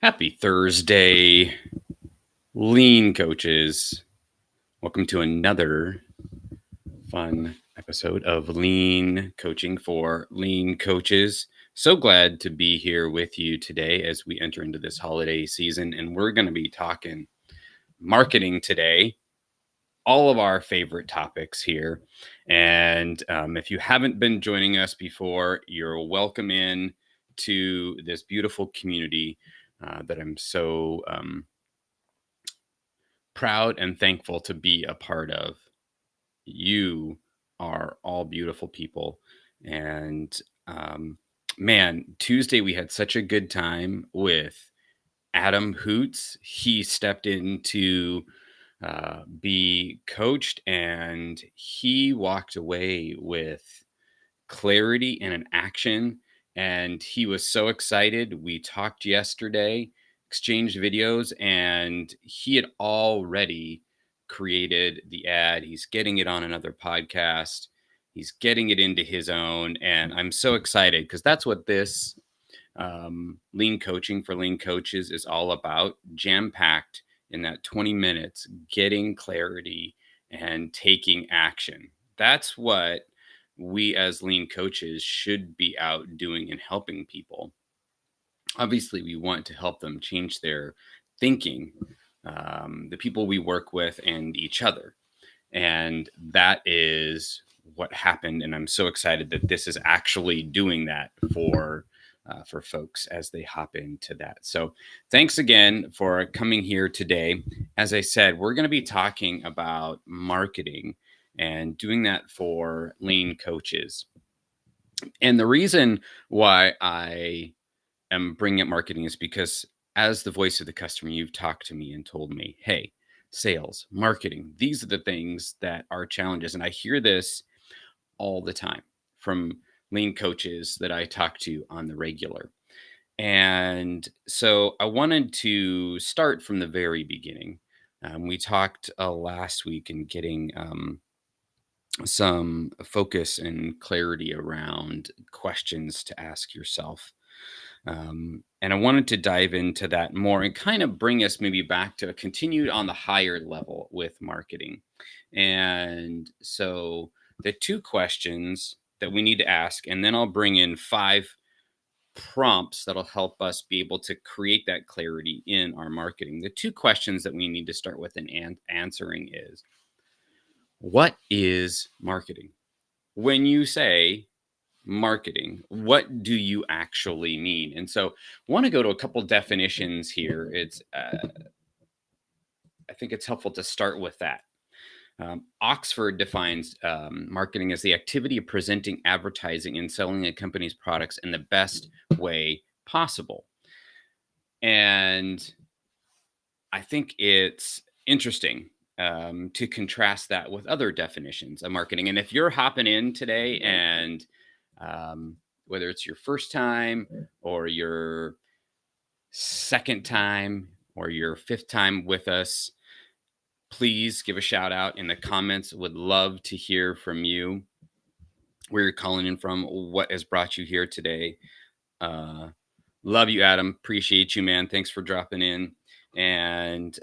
Happy Thursday, lean coaches. Welcome to another fun episode of Lean Coaching for Lean Coaches. So glad to be here with you today as we enter into this holiday season. And we're going to be talking marketing today, all of our favorite topics here. And if you haven't been joining us before, you're welcome in to this beautiful community that I'm so proud and thankful to be a part of. You are all beautiful people. And man, Tuesday we had such a good time with Adam Hoots. He stepped in to be coached and he walked away with clarity and an action. And he was so excited. We talked yesterday, exchanged videos, and he had already created the ad. He's getting it on another podcast. He's getting it into his own. And I'm so excited because that's what this lean coaching for lean coaches is all about, jam packed in that 20 minutes, getting clarity and taking action. That's what we as lean coaches should be out doing and helping people. Obviously, we want to help them change their thinking, the people we work with, and each other. And that is what happened. And I'm so excited that this is actually doing that for folks as they hop into that. So thanks again for coming here today. As I said, we're going to be talking about marketing and doing that for lean coaches. And the reason why I am bringing up marketing is because as the voice of the customer, you've talked to me and told me, hey, sales, marketing, these are the things that are challenges. And I hear this all the time from lean coaches that I talk to on the regular. And so I wanted to start from the very beginning. We talked last week in getting some focus and clarity around questions to ask yourself. And I wanted to dive into that more and kind of bring us maybe back to continued on the higher level with marketing. And so the two questions that we need to ask, and then I'll bring in five prompts that'll help us be able to create that clarity in our marketing. The two questions that we need to start with and answering is, what is marketing? When you say marketing, what do you actually mean? And so I want to go to a couple definitions here. I think it's helpful to start with that. Oxford defines marketing as the activity of presenting, advertising, and selling a company's products in the best way possible. And I think it's interesting to contrast that with other definitions of marketing. And if you're hopping in today and whether it's your first time or your second time or your fifth time with us, please give a shout out in the comments. Would love to hear from you, where you're calling in from, what has brought you here today. Uh, Love you, Adam. Appreciate you, man. Thanks for dropping in. And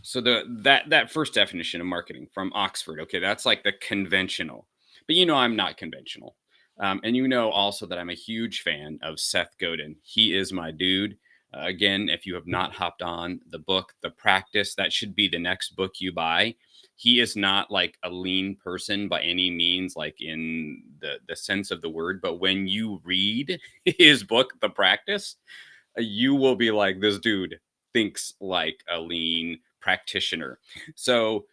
so that first definition of marketing from Oxford, okay, that's like the conventional. But I'm not conventional. And also that I'm a huge fan of Seth Godin. He is my dude. Again, if you have not hopped on the book, The Practice, that should be the next book you buy. He is not like a lean person by any means, like in the sense of the word. But when you read his book, The Practice, you will be like, this dude thinks like a lean practitioner. So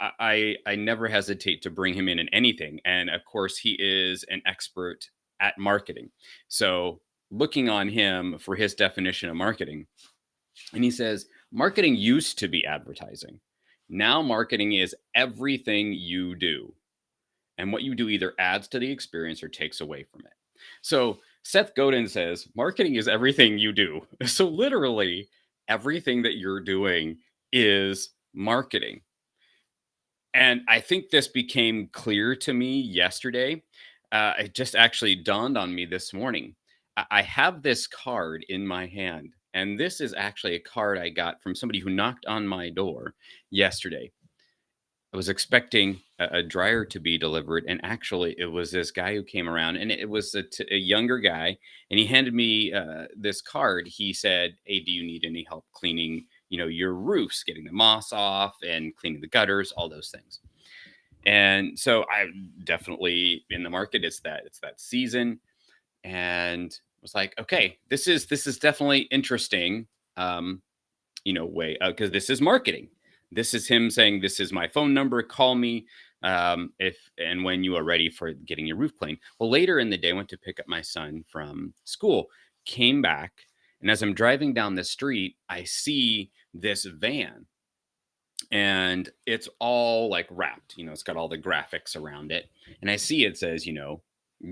I never hesitate to bring him in anything. And of course, he is an expert at marketing. So looking on him for his definition of marketing, and he says, marketing used to be advertising. Now marketing is everything you do. And what you do either adds to the experience or takes away from it. So Seth Godin says marketing is everything you do. So literally everything that you're doing is marketing. And I think this became clear to me yesterday. It just actually dawned on me this morning. I have this card in my hand, and this is actually a card I got from somebody who knocked on my door yesterday. I was expecting a dryer to be delivered, and actually, it was this guy who came around, and it was a younger guy, and he handed me this card. He said, "Hey, do you need any help cleaning, your roofs, getting the moss off, and cleaning the gutters, all those things?" And so I'm definitely in the market. It's that season, and was like, okay, this is definitely interesting. Um, way because this is marketing. This is him saying, "This is my phone number. Call me if and when you are ready for getting your roof cleaned." Well, later in the day, I went to pick up my son from school. Came back, and as I'm driving down the street, I see this van, and it's all like wrapped. It's got all the graphics around it, and I see it says,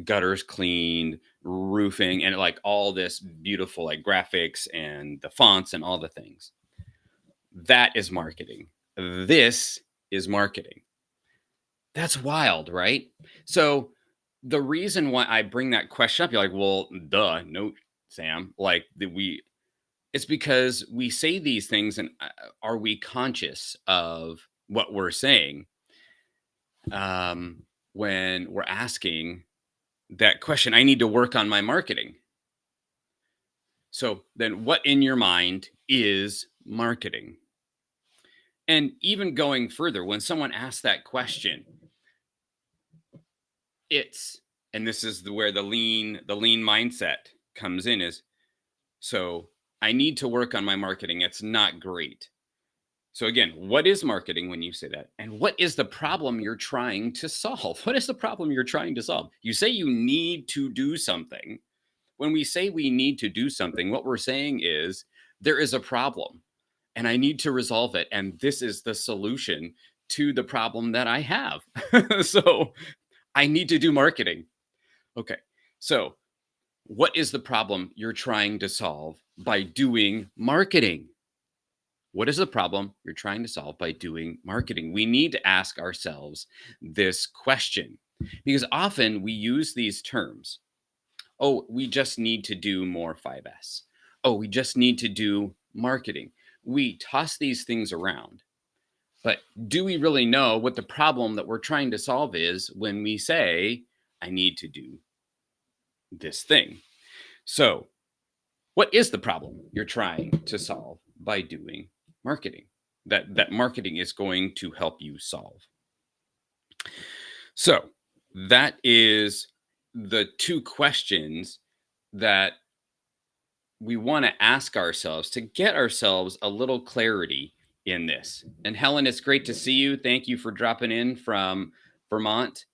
gutters cleaned, roofing, and like all this beautiful like graphics and the fonts and all the things. That is marketing. This is marketing. That's wild, right? So the reason why I bring that question up, you're like, well, duh, no, Sam. Like that we it's because we say these things, and are we conscious of what we're saying when we're asking that question? I need to work on my marketing. So then what in your mind is marketing? And even going further, when someone asks that question, it's and this is where the lean mindset comes in is so I need to work on my marketing. It's not great. So again, what is marketing when you say that? And what is the problem you're trying to solve? What is the problem you're trying to solve? You say you need to do something. When we say we need to do something, what we're saying is there is a problem and I need to resolve it. And this is the solution to the problem that I have. So I need to do marketing. Okay. So, what is the problem you're trying to solve by doing marketing? What is the problem you're trying to solve by doing marketing? We need to ask ourselves this question because often we use these terms. Oh, we just need to do more 5S. Oh, we just need to do marketing. We toss these things around. But do we really know what the problem that we're trying to solve is when we say, I need to do this thing? So, what is the problem you're trying to solve by doing marketing? That marketing is going to help you solve. So, that is the two questions that we want to ask ourselves to get ourselves a little clarity in this. And Helen, it's great to see you. Thank you for dropping in from Vermont.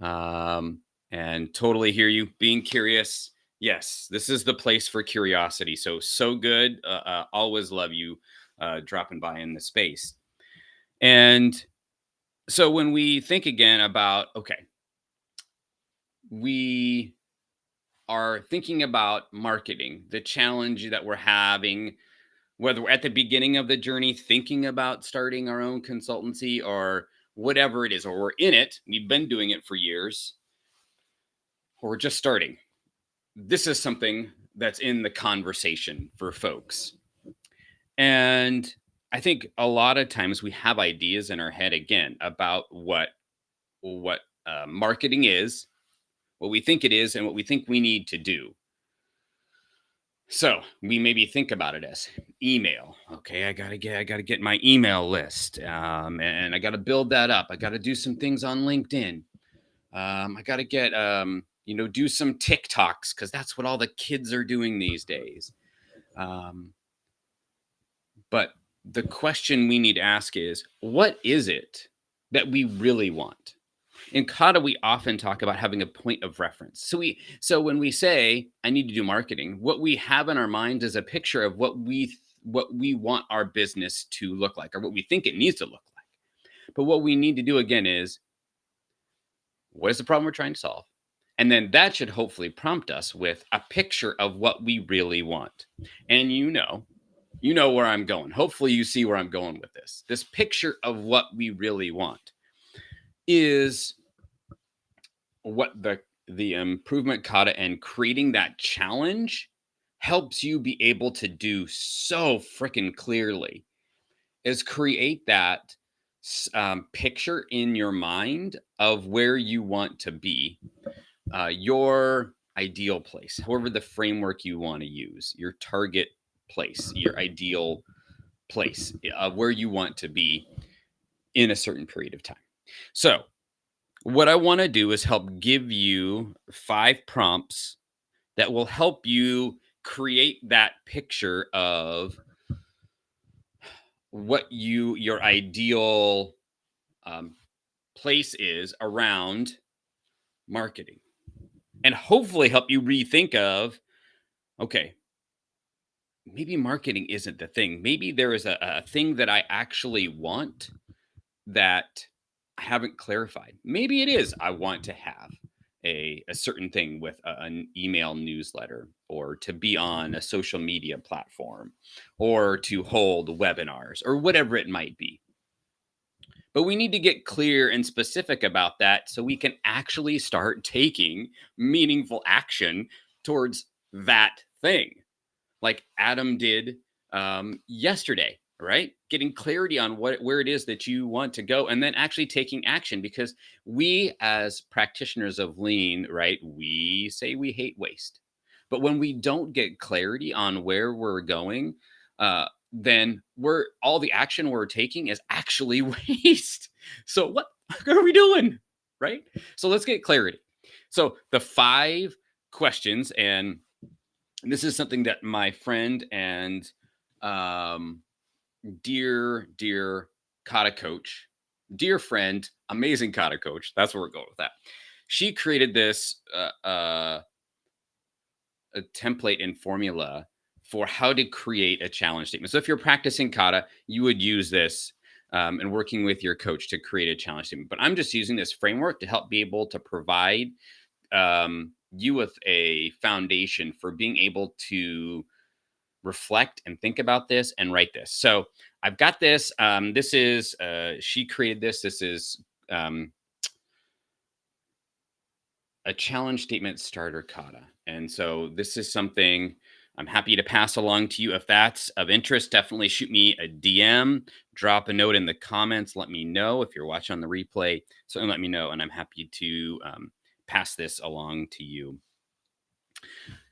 Um, and totally hear you being curious. Yes, this is the place for curiosity. So good. Always love you dropping by in the space. And so when we think again about, okay, we are thinking about marketing, the challenge that we're having, whether we're at the beginning of the journey thinking about starting our own consultancy or whatever it is, or we're in it, we've been doing it for years, or we're just starting. This is something that's in the conversation for folks. And I think a lot of times we have ideas in our head again about what marketing is, what we think it is, and what we think we need to do. So we maybe think about it as email. Okay, I gotta get my email list, and I gotta build that up. I gotta do some things on LinkedIn. I gotta get do some TikToks because that's what all the kids are doing these days. Um, but the question we need to ask is, what is it that we really want? In Kata, we often talk about having a point of reference. So when we say I need to do marketing, what we have in our mind is a picture of what we want our business to look like, or what we think it needs to look like. But what we need to do again is, what is the problem we're trying to solve? And then that should hopefully prompt us with a picture of what we really want. And you know where I'm going. Hopefully you see where I'm going with this. This picture of what we really want is what the improvement kata and creating that challenge helps you be able to do so freaking clearly is create that picture in your mind of where you want to be, your ideal place, however the framework you want to use, your target place, your ideal place of where you want to be in a certain period of time. So, what I want to do is help give you 5 prompts that will help you create that picture of what your ideal um, place is around marketing, and hopefully help you rethink of, okay, maybe marketing isn't the thing. Maybe there is a thing that I actually want that I haven't clarified. Maybe it is I want to have a certain thing with an email newsletter, or to be on a social media platform, or to hold webinars, or whatever it might be. But we need to get clear and specific about that so we can actually start taking meaningful action towards that thing, like Adam did yesterday, right? Getting clarity on where it is that you want to go, and then actually taking action. Because we, as practitioners of lean, right, we say we hate waste, but when we don't get clarity on where we're going, then we're all the action we're taking is actually waste. So what are we doing, right? So let's get clarity. So the 5 questions, and this is something that my friend and um, dear kata coach, dear friend, amazing kata coach, that's where we're going with that. She created this a template and formula for how to create a challenge statement. So if you're practicing kata, you would use this and working with your coach to create a challenge statement. But I'm just using this framework to help be able to provide you with a foundation for being able to reflect and think about this and write this. So I've got this. This is she created this. This is um, a challenge statement starter kata, and so this is something I'm happy to pass along to you. If that's of interest, definitely shoot me a DM, drop a note in the comments. Let me know if you're watching on the replay. Certainly let me know, and I'm happy to pass this along to you.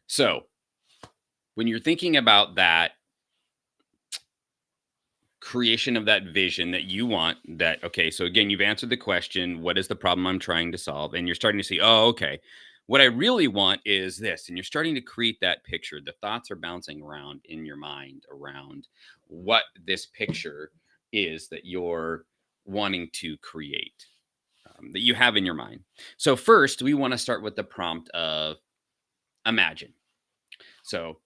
So when you're thinking about that creation of that vision that you want, that okay, so again, you've answered the question, what is the problem I'm trying to solve, and you're starting to see, oh, okay, what I really want is this, and you're starting to create that picture. The thoughts are bouncing around in your mind around what this picture is that you're wanting to create, that you have in your mind. So first we want to start with the prompt of imagine. So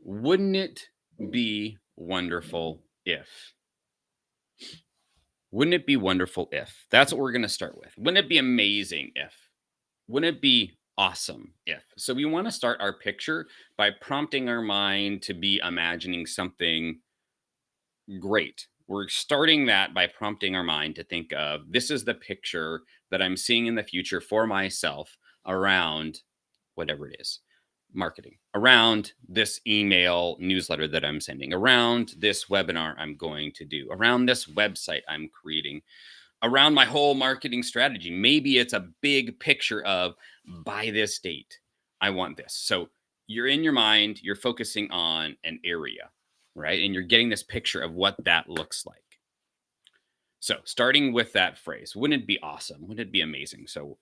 wouldn't it be wonderful if, wouldn't it be wonderful if? That's what we're going to start with. Wouldn't it be amazing if? Wouldn't it be awesome if? So we want to start our picture by prompting our mind to be imagining something great. We're starting that by prompting our mind to think of, this is the picture that I'm seeing in the future for myself around whatever it is, marketing, around this email newsletter that I'm sending, around this webinar I'm going to do, around this website I'm creating, around my whole marketing strategy. Maybe it's a big picture of, by this date, I want this. So you're in your mind, you're focusing on an area, right? And you're getting this picture of what that looks like. So starting with that phrase, wouldn't it be awesome? Wouldn't it be amazing? So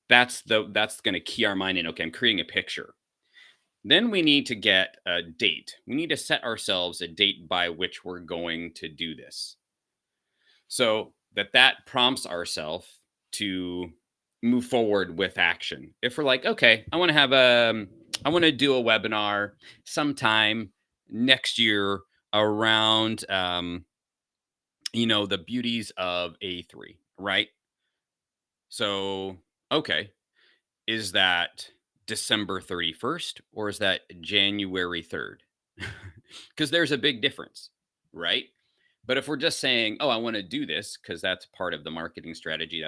that's going to key our mind in, okay, I'm creating a picture. Then we need to get a date. We need to set ourselves a date by which we're going to do this, so that prompts ourselves to move forward with action. If we're like, okay, I want to do a webinar sometime next year around the beauties of A3, right? So okay, is that December 31st or is that January 3rd? Because there's a big difference, right? But if we're just saying, oh, I want to do this because that's part of the marketing strategy,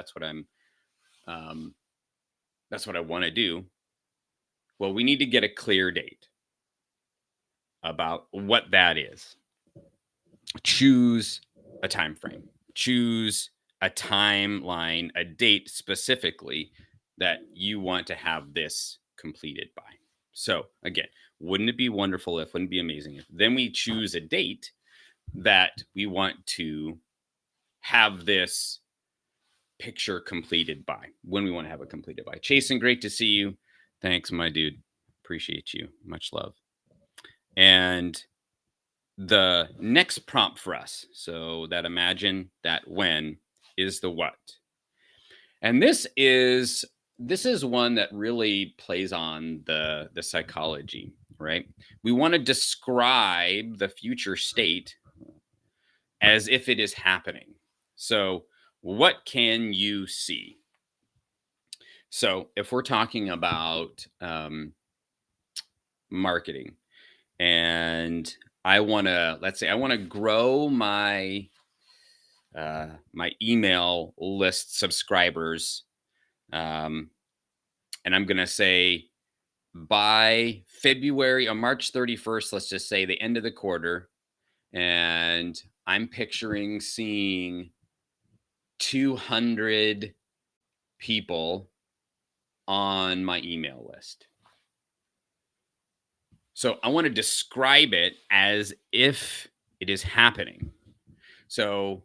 um, That's what I want to do. Well, we need to get a clear date about what that is. Choose a time frame. Choose a timeline, a date specifically that you want to have this completed by. So, again, wouldn't it be wonderful if, wouldn't it be amazing if then we choose a date that we want to have this picture completed by, when we want to have it completed by. Jason, great to see you. Thanks, my dude. Appreciate you. Much love. And the next prompt for us, so that imagine, that when, is the what. And this is one that really plays on the psychology, right? We want to describe the future state as if it is happening. So, what can you see? So, if we're talking about marketing, and I want to, let's say, I want to grow my email list subscribers, um, and I'm going to say by February or March 31st, let's just say the end of the quarter, and I'm picturing seeing 200 people on my email list. So I want to describe it as if it is happening. So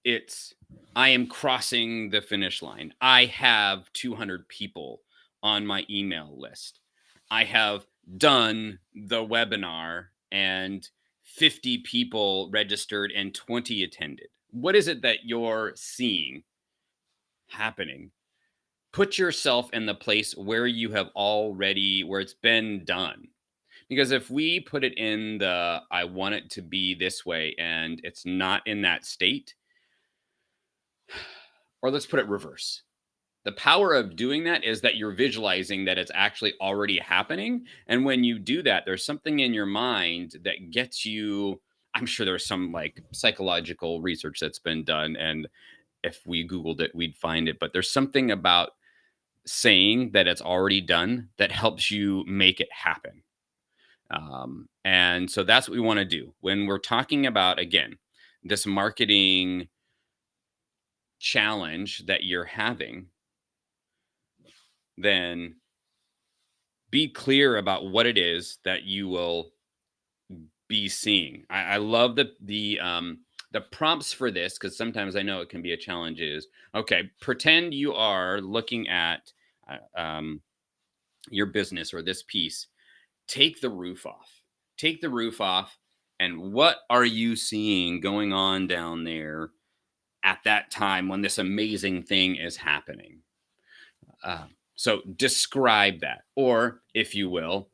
it's, I am crossing the finish line. I have 200 people on my email list. I have done the webinar and 50 people registered and 20 attended. What is it that you're seeing happening? Put yourself in the place where you have already, where it's been done. Because if we put it in the, I want it to be this way, and it's not in that state, or let's put it reverse. The power of doing that is that you're visualizing that it's actually already happening. And when you do that, there's something in your mind that gets you. I'm sure there's some like psychological research that's been done. And if we Googled it, we'd find it. But there's something about saying that it's already done that helps you make it happen. And so that's what we want to do when we're talking about, again, this marketing challenge that you're having. Then be clear about what it is that you will be seeing. I love the prompts for this, because sometimes I know it can be a challenge. Is okay. Pretend you are looking at your business or this piece. Take the roof off. Take the roof off. And what are you seeing going on down there at that time when this amazing thing is happening? So describe that, or if you will,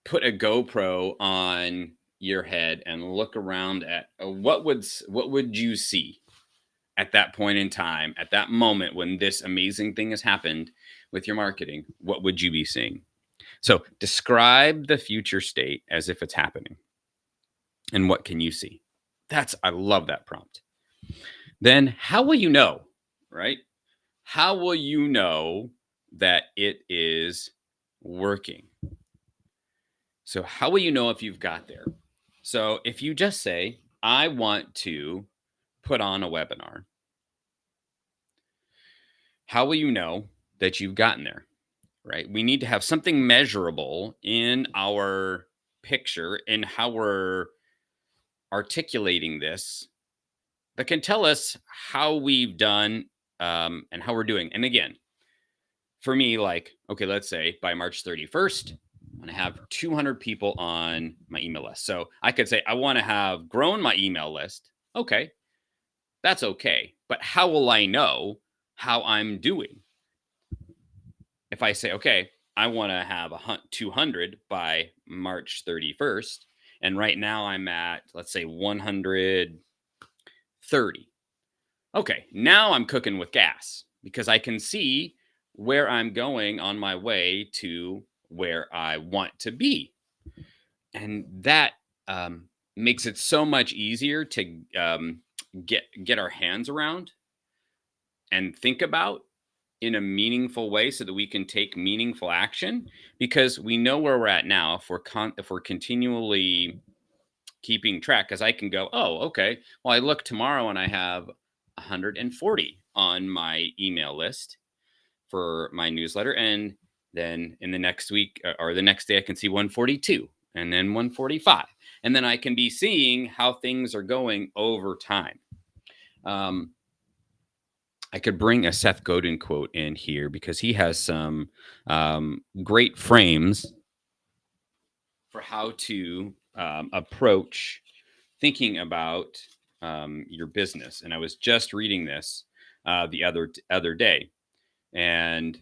put a GoPro on your head and look around at what would you see at that point in time, at that moment when this amazing thing has happened with your marketing. What would you be seeing? So describe the future state as if it's happening, and what can you see? I love that prompt. Then how will you know, right? How will you know that it is working? So, how will you know if you've got there? So, if you just say, I want to put on a webinar, how will you know that you've gotten there? Right? We need to have something measurable in our picture and how we're articulating this that can tell us how we've done, and how we're doing. And again, for me, like, okay, let's say by March 31st, I'm going to have 200 people on my email list. So I could say, I want to have grown my email list. Okay, that's okay. But how will I know how I'm doing? If I say, okay, I want to have 200 by March 31st, and right now I'm at, let's say, 130. Okay, now I'm cooking with gas because I can see where I'm going on my way to where I want to be. And that makes it so much easier to get our hands around and think about. in a meaningful way so that we can take meaningful action, because we know where we're at now. If we're continually keeping track, because I can go, oh, okay, well, I look tomorrow and I have 140 on my email list for my newsletter, and then in the next week or the next day I can see 142 and then 145, and then I can be seeing how things are going over time. um, I could bring a Seth Godin quote in here because he has some great frames for how to approach thinking about your business. And I was just reading this the other day, and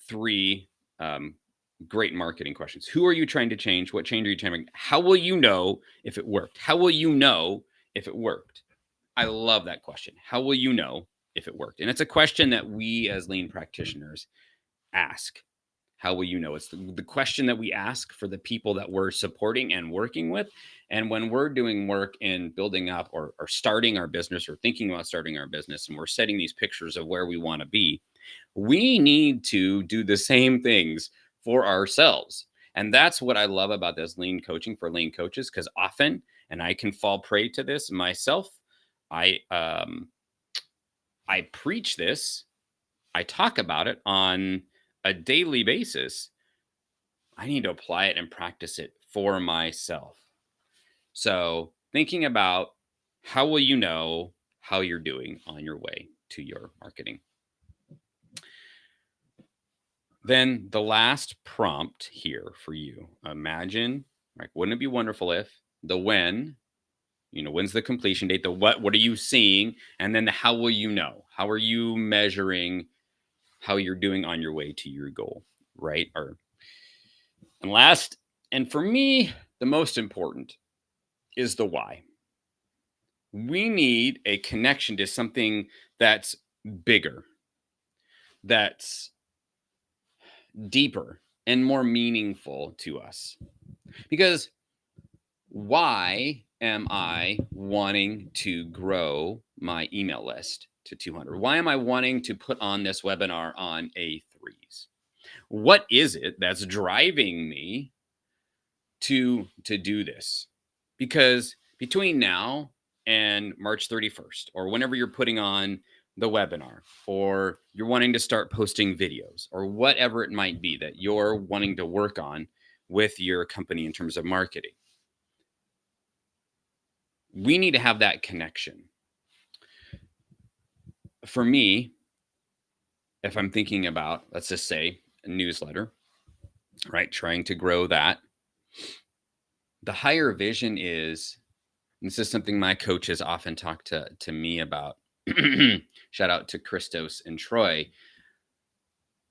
three great marketing questions. Who are you trying to change? What change are you trying to make? How will you know if it worked? How will you know if it worked? I love that question. How will you know if it worked? And it's a question that we as lean practitioners ask. How will you know? It's the question that we ask for the people that we're supporting and working with. And when we're doing work in building up or starting our business or thinking about starting our business, and we're setting these pictures of where we want to be, we need to do the same things for ourselves. And that's what I love about this lean coaching for lean coaches, because often, and I can fall prey to this myself, I preach this, I talk about it on a daily basis. I need to apply it and practice it for myself. So, thinking about how will you know how you're doing on your way to your marketing? Then the last prompt here for you, imagine, like, wouldn't it be wonderful if the when, when's the completion date, the what are you seeing? And then the how will you know? How are you measuring how you're doing on your way to your goal, right? And last, and for me, the most important is the why. We need a connection to something that's bigger, that's deeper, and more meaningful to us. Because why am I wanting to grow my email list to 200? Why am I wanting to put on this webinar on A3s? What is it that's driving me to do this? Because between now and March 31st, or whenever you're putting on the webinar, or you're wanting to start posting videos, or whatever it might be that you're wanting to work on with your company in terms of marketing, we need to have that connection. For me, if I'm thinking about, let's just say, a newsletter, right, trying to grow that, the higher vision is, and this is something my coaches often talk to me about. Shout out to Christos and Troy.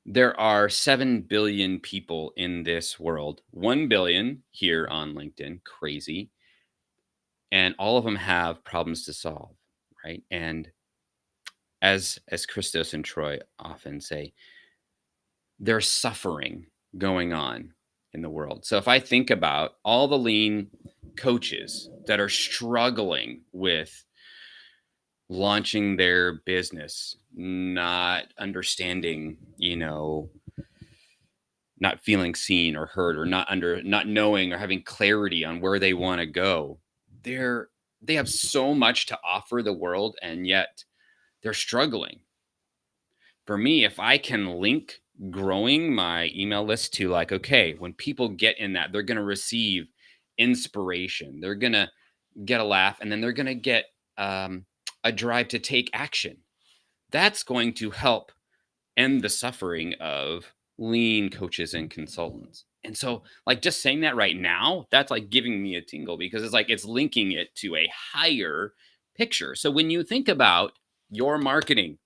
There are 7 billion people in this world, 1 billion here on LinkedIn, crazy. And all of them have problems to solve, right? And as Christos and Troy often say, there's suffering going on in the world. So if I think about all the lean coaches that are struggling with launching their business, not understanding, not feeling seen or heard, or not knowing or having clarity on where they want to go, they're they have so much to offer the world, and yet they're struggling. For me, if I can link growing my email list to, like, okay, when people get in that, they're going to receive inspiration, they're going to get a laugh, and then they're going to get um, a drive to take action. That's going to help end the suffering of lean coaches and consultants. And so, like, just saying that right now, that's like giving me a tingle, because it's like it's linking it to a higher picture. So when you think about your marketing,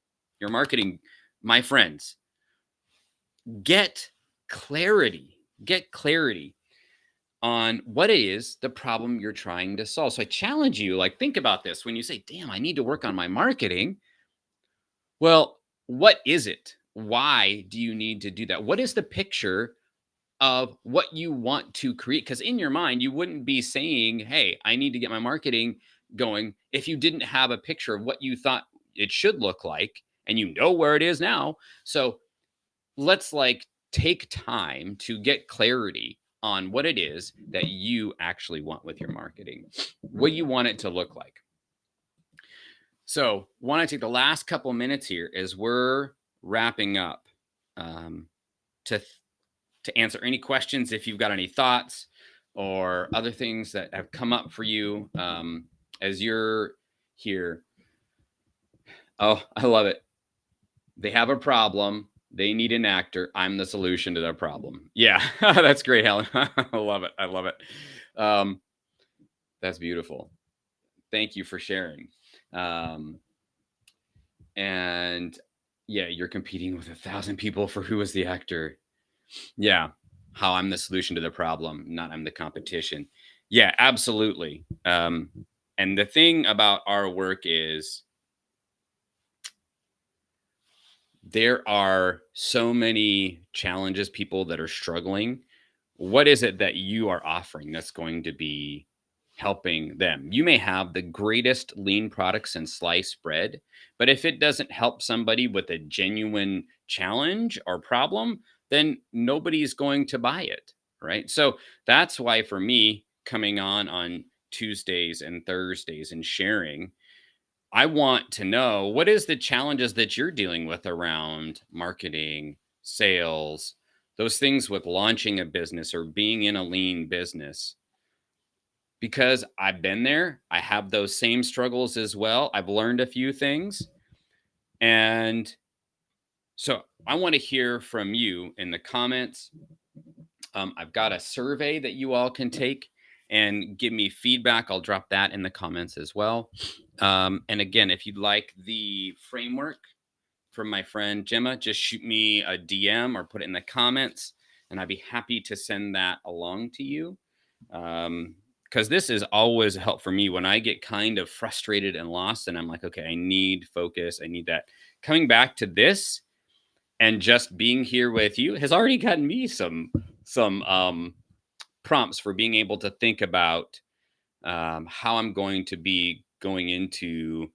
my friends, get get clarity on what is the problem you're trying to solve. So I challenge you, like, think about this when you say, damn, I need to work on my marketing. Well, what is it? Why do you need to do that? What is the picture of what you want to create? Because in your mind, you wouldn't be saying, hey, I need to get my marketing going if you didn't have a picture of what you thought it should look like and you know where it is now. So let's like take time to get clarity on what it is that you actually want with your marketing, what you want it to look like. So, want to take the last couple minutes here as we're wrapping up, um, to to answer any questions if you've got any thoughts or other things that have come up for you, as you're here. Oh, I love it. They have a problem. They need an actor. I'm the solution to their problem. Yeah, that's great, Helen. I love it. I love it. Um, that's beautiful. Thank you for sharing. Um, and yeah, you're competing with 1,000 people for who is the actor. Yeah, how I'm the solution to the problem, not I'm the competition. Yeah, absolutely. And the thing about our work is there are so many challenges, people that are struggling. What is it that you are offering that's going to be helping them? You may have the greatest lean products and sliced bread, but if it doesn't help somebody with a genuine challenge or problem, then nobody's going to buy it, right? So that's why for me, coming on Tuesdays and Thursdays and sharing, I want to know what is the challenges that you're dealing with around marketing, sales, those things with launching a business or being in a lean business. Because I've been there, I have those same struggles as well. I've learned a few things. And so I want to hear from you in the comments. I've got a survey that you all can take and give me feedback. I'll drop that in the comments as well. And again, if you'd like the framework from my friend Gemma, just shoot me a DM or put it in the comments, and I'd be happy to send that along to you. Because this is always a help for me when I get kind of frustrated and lost, and I'm like, okay, I need focus. I need that. Coming back to this and just being here with you has already gotten me some prompts for being able to think about how I'm going to be going into,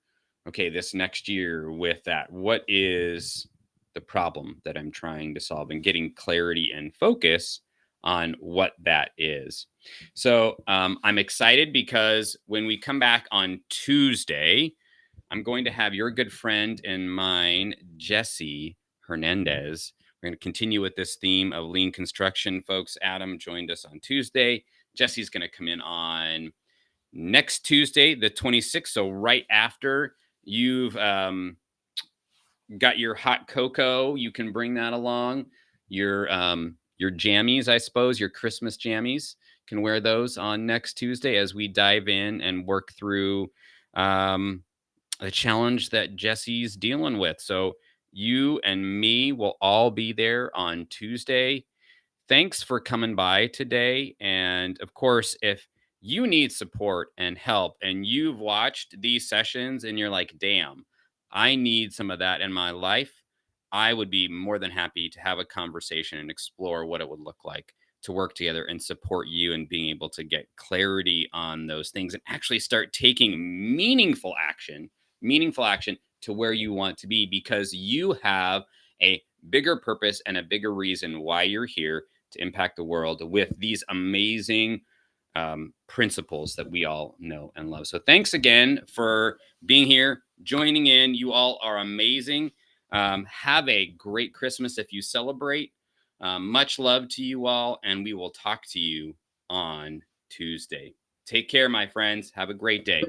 okay, this next year with that. What is the problem that I'm trying to solve and getting clarity and focus on what that is. So I'm excited because when we come back on Tuesday, I'm going to have your good friend and mine, Jesse Hernandez. We're going to continue with this theme of lean construction, folks. Adam joined us on Tuesday. Jesse's going to come in on next Tuesday, the 26th. So right after you've got your hot cocoa, you can bring that along. Your jammies, I suppose, your Christmas jammies, can wear those on next Tuesday as we dive in and work through um, the challenge that Jesse's dealing with. So you and me will all be there on Tuesday. Thanks for coming by today. And of course, if you need support and help and you've watched these sessions and you're like, damn, I need some of that in my life, I would be more than happy to have a conversation and explore what it would look like to work together and support you and being able to get clarity on those things and actually start taking meaningful action to where you want to be because you have a bigger purpose and a bigger reason why you're here to impact the world with these amazing principles that we all know and love. So thanks again for being here, joining in. You all are amazing. Have a great Christmas if you celebrate. Much love to you all, and we will talk to you on Tuesday. Take care, my friends. Have a great day.